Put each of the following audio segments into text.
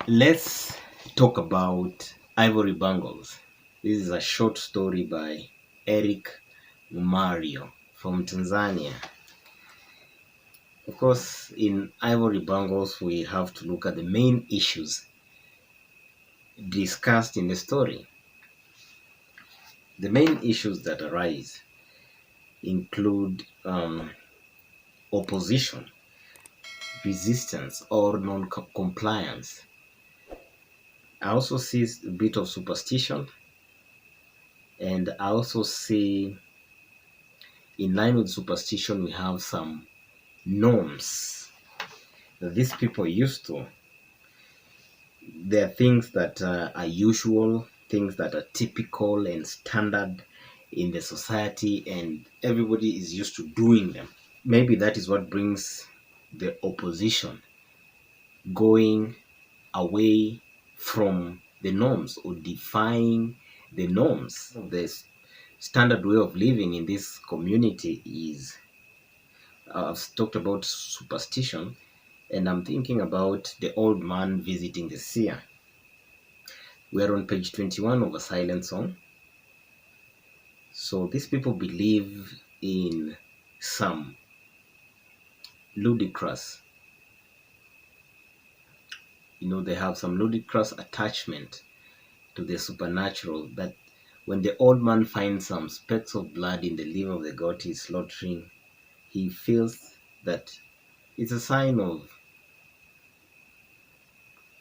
Let's talk about Ivory Bangles. This is a short story by Eric Mario from Tanzania. Of course, in Ivory Bangles, we have to look at the main issues discussed in the story. The main issues that arise include opposition, resistance, or non-compliance. I also see a bit of superstition, and I also see, in line with superstition, we have some norms that these people used to. There are things that are usual, things that are typical and standard in the society, and everybody is used to doing them. Maybe that is what brings the opposition, going away from the norms or defying the norms. The standard way of living in this community is, I've talked about superstition, and I'm thinking about the old man visiting the seer. We're on page 21 of A Silent Song. So these people believe in some ludicrous, they have some ludicrous attachment to the supernatural, that when the old man finds some specks of blood in the liver of the goat he's slaughtering, he feels that it's a sign of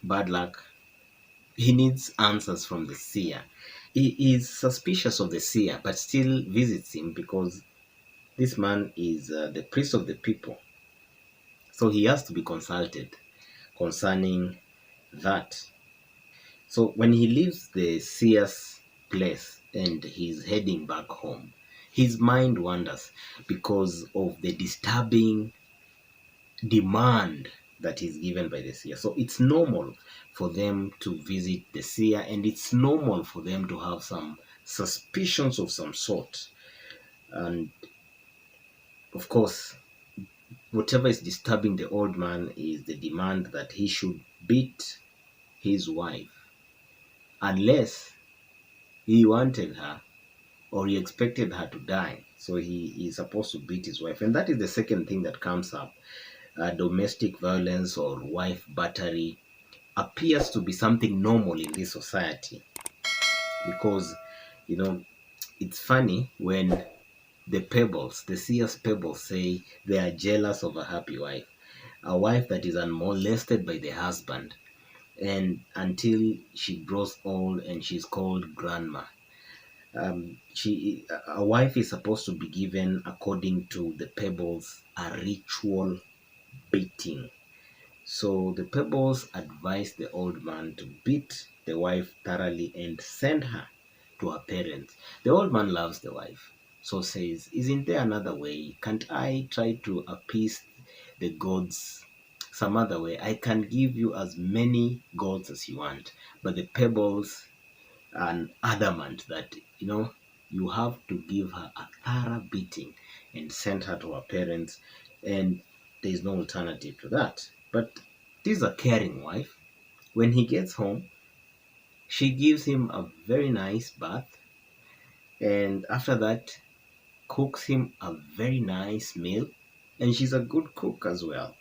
bad luck. He needs answers from the seer. He is suspicious of the seer, but still visits him because this man is the priest of the people. So he has to be consulted concerning that. So when he leaves the seer's place and he's heading back home, his mind wanders because of the disturbing demand that is given by the seer. So it's normal for them to visit the seer, and it's normal for them to have some suspicions of some sort. And of course, whatever is disturbing the old man is the demand that he should beat his wife, unless he wanted her or he expected her to die. So he is supposed to beat his wife. And that is the second thing that comes up. Domestic violence or wife battery appears to be something normal in this society, because it's funny when the seer's pebbles say they are jealous of a happy wife, a wife that is unmolested by the husband, and until she grows old and she's called grandma. A wife is supposed to be given, according to the pebbles, a ritual beating. So the pebbles advise the old man to beat the wife thoroughly and send her to her parents. The old man loves the wife, so says, isn't there another way? Can't I try to appease the gods some other way? I can give you as many gods as you want. But the pebbles are adamant that, you have to give her a thorough beating and send her to her parents, and there is no alternative to that. But this is a caring wife. When he gets home, she gives him a very nice bath, and after that cooks him a very nice meal, and she's a good cook as well.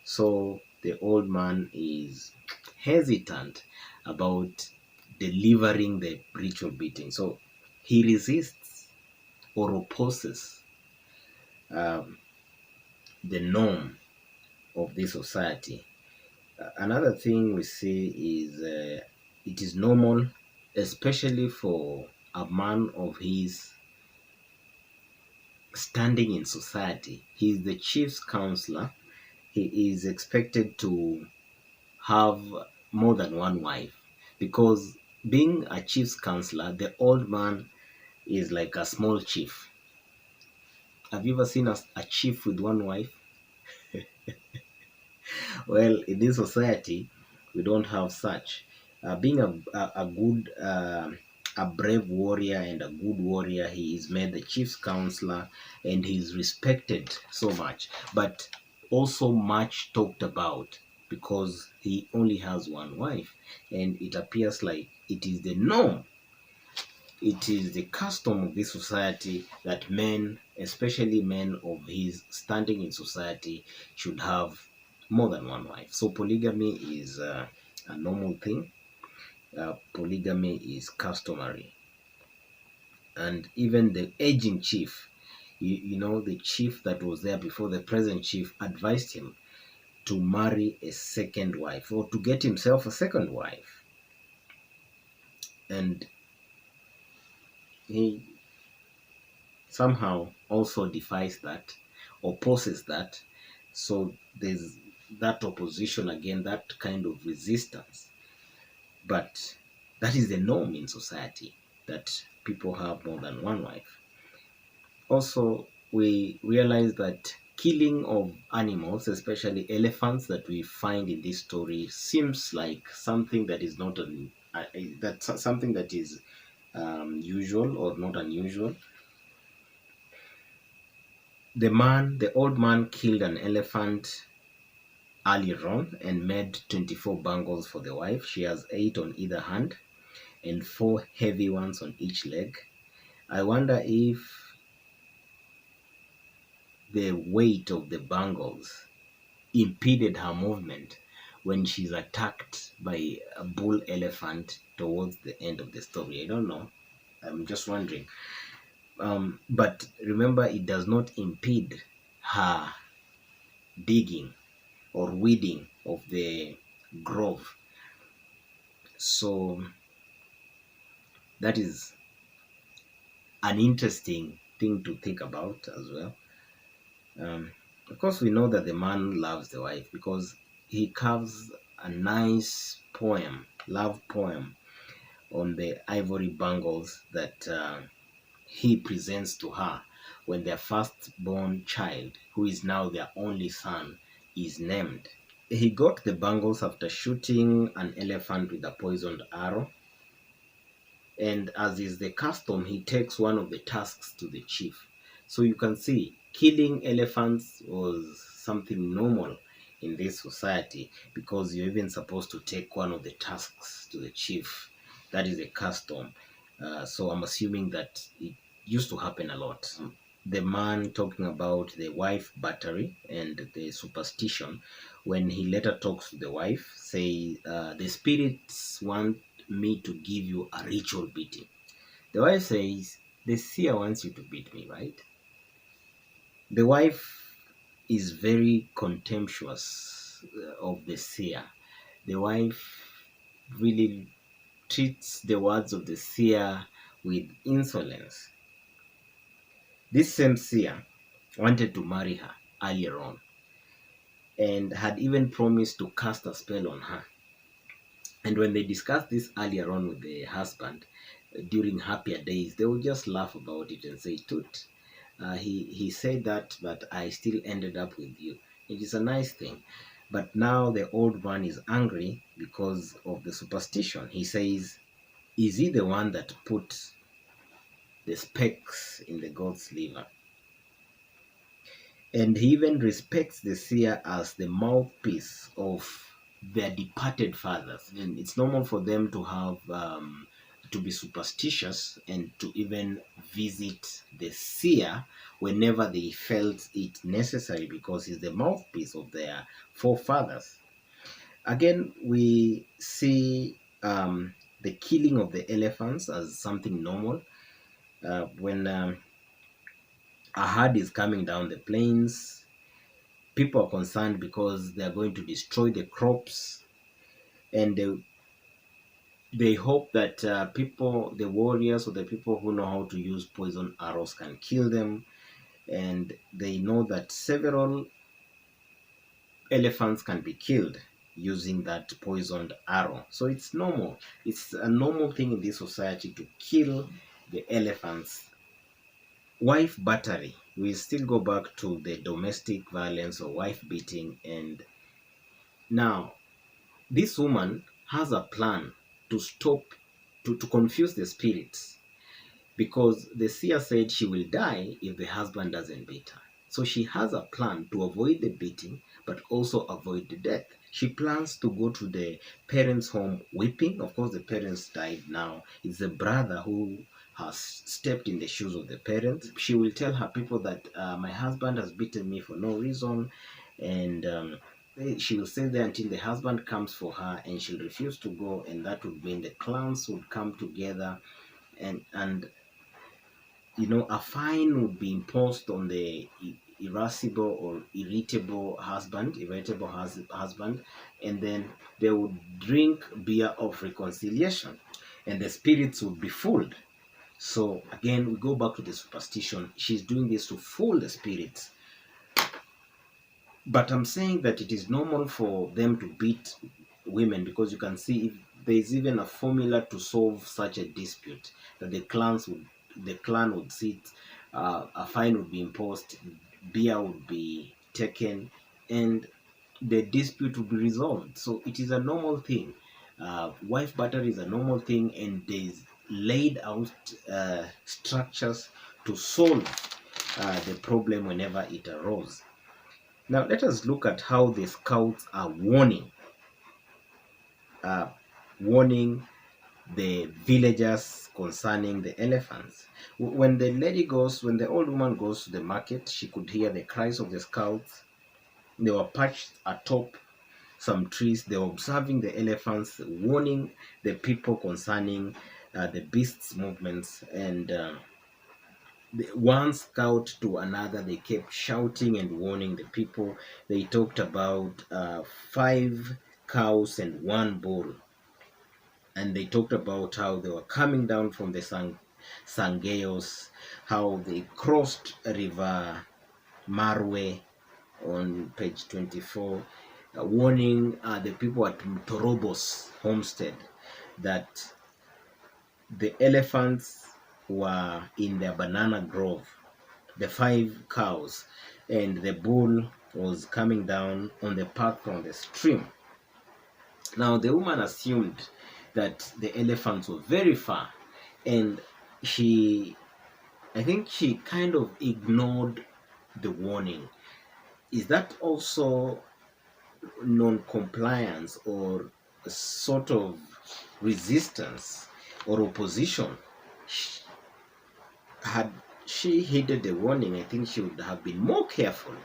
So the old man is hesitant about delivering the ritual beating. So he resists or opposes um, the norm of this society. Another thing we see is it is normal, especially for a man of his standing in society. He is the chief's counselor. He is expected to have more than one wife, because being a chief's counselor, the old man is like a small chief. Have you ever seen a chief with one wife? Well, in this society, we don't have such. Being a good, a brave warrior and a good warrior, he is made the chief's counselor, and he is respected so much. But also much talked about. because he only has one wife, and it appears like it is the norm. It is the custom of this society that men, especially men of his standing in society, should have more than one wife. So polygamy is a normal thing. Polygamy is customary. And even the aging chief, the chief that was there before the present chief, advised him to marry a second wife or to get himself a second wife. And he somehow also defies that, opposes that. So there's that opposition again, that kind of resistance. But that is the norm in society, that people have more than one wife. Also, we realize that killing of animals, especially elephants that we find in this story, seems like something that is not that's something that is usual or not unusual. The old man killed an elephant earlier on and made 24 bangles for the wife. She has 8 on either hand and 4 heavy ones on each leg. I wonder if the weight of the bangles impeded her movement when she's attacked by a bull elephant towards the end of the story. I don't know. I'm just wondering. But remember, it does not impede her digging or weeding of the grove. So that is an interesting thing to think about as well. Of course, we know that the man loves the wife because he carves a nice poem, love poem, on the ivory bangles that he presents to her when their firstborn child, who is now their only son, is named. He got the bangles after shooting an elephant with a poisoned arrow. And as is the custom, he takes one of the tasks to the chief. So you can see, killing elephants was something normal in this society because you're even supposed to take one of the tasks to the chief. That is a custom. So I'm assuming that it used to happen a lot. The man talking about the wife battery and the superstition, when he later talks to the wife, say, the spirits want me to give you a ritual beating. The wife says, the seer wants you to beat me, right? The wife is very contemptuous of the seer. The wife really treats the words of the seer with insolence. This same seer wanted to marry her earlier on and had even promised to cast a spell on her. And when they discussed this earlier on with the husband during happier days, they would just laugh about it and say, Toot, he said that, but I still ended up with you. It is a nice thing. But now the old man is angry because of the superstition. He says, is he the one that put the specks in the goat's liver? And he even respects the seer as the mouthpiece of their departed fathers. And it's normal for them to have to be superstitious and to even visit the seer whenever they felt it necessary because he's the mouthpiece of their forefathers. Again, we see the killing of the elephants as something normal. When a herd is coming down the plains, people are concerned because they are going to destroy the crops, and they hope that people, the warriors or the people who know how to use poison arrows, can kill them. And they know that several elephants can be killed using that poisoned arrow. So it's normal. It's a normal thing in this society to kill the elephants. Wife battery. We still go back to the domestic violence or wife beating. And now this woman has a plan to stop, to confuse the spirits, because the seer said she will die if the husband doesn't beat her. So she has a plan to avoid the beating, but also avoid the death. She plans to go to the parents' home weeping. Of course, the parents died now. It's the brother who has stepped in the shoes of the parents. She will tell her people that my husband has beaten me for no reason, and she will stay there until the husband comes for her, and she'll refuse to go, and that would mean the clans would come together, and a fine would be imposed on the irascible or irritable husband, and then they would drink beer of reconciliation, and the spirits would be fooled. So again, we go back to the superstition. She's doing this to fool the spirits. But I'm saying that it is normal for them to beat women, because you can see if there's even a formula to solve such a dispute, that the clan would sit, a fine would be imposed, beer would be taken, and the dispute would be resolved. So it is a normal thing. Wife battery is a normal thing, and there's laid out structures to solve the problem whenever it arose. Now let us look at how the scouts are uh, warning the villagers concerning the elephants. When the old woman goes to the market, she could hear the cries of the scouts. They were perched atop some trees. They were observing the elephants, warning the people concerning the beasts' movements, and one scout to another, they kept shouting and warning the people. They talked about 5 cows and 1 bull, and they talked about how they were coming down from the Sangeos, how they crossed River Marwe on page 24, warning the people at Torobos homestead that the elephants were in their banana grove, the 5 cows, and the bull was coming down on the path from the stream. Now the woman assumed that the elephants were very far, and I think she kind of ignored the warning. Is that also non-compliance, or a sort of resistance or opposition? Had she heeded the warning, I think she would have been more careful.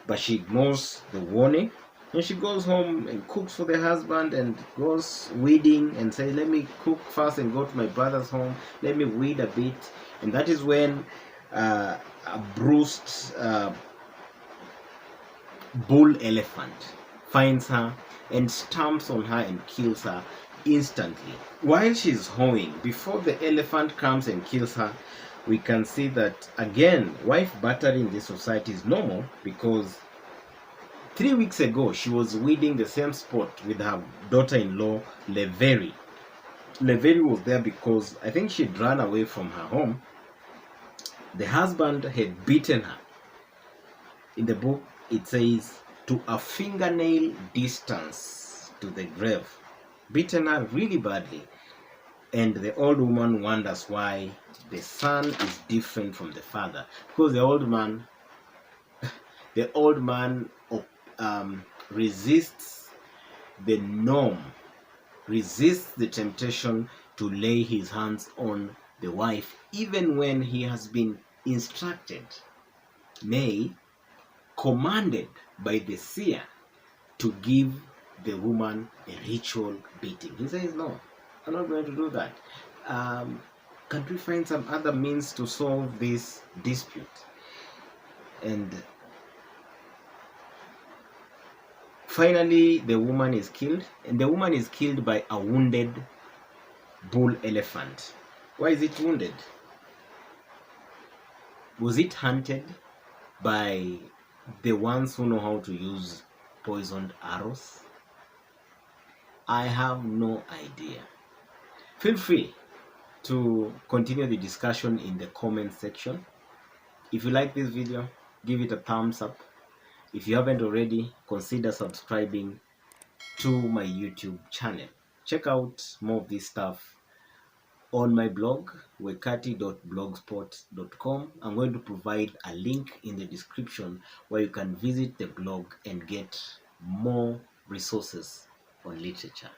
But she ignores the warning, and she goes home and cooks for the husband, and goes weeding and says, let me cook first and go to my brother's home, let me weed a bit. And that is when a bruised bull elephant finds her and stamps on her and kills her instantly. While she's hoeing, before the elephant comes and kills her, we can see that again, wife battery in this society is normal, because 3 weeks ago she was weeding the same spot with her daughter-in-law, Leveri. Leveri was there because I think she'd run away from her home. The husband had beaten her. In the book, it says, to a fingernail distance to the grave. Beaten her really badly. And the old woman wonders why the son is different from the father. Because the old man resists the norm, resists the temptation to lay his hands on the wife, even when he has been instructed, nay, commanded by the seer to give the woman a ritual beating. He says, no, I'm not going to do that. Can't we find some other means to solve this dispute? And finally, the woman is killed, and the woman is killed by a wounded bull elephant. Why is it wounded? Was it hunted by the ones who know how to use poisoned arrows? I have no idea. Feel free to continue the discussion in the comment section. If you like this video, give it a thumbs up. If you haven't already, consider subscribing to my YouTube channel. Check out more of this stuff on my blog, wekati.blogspot.com. I'm going to provide a link in the description where you can visit the blog and get more resources on literature.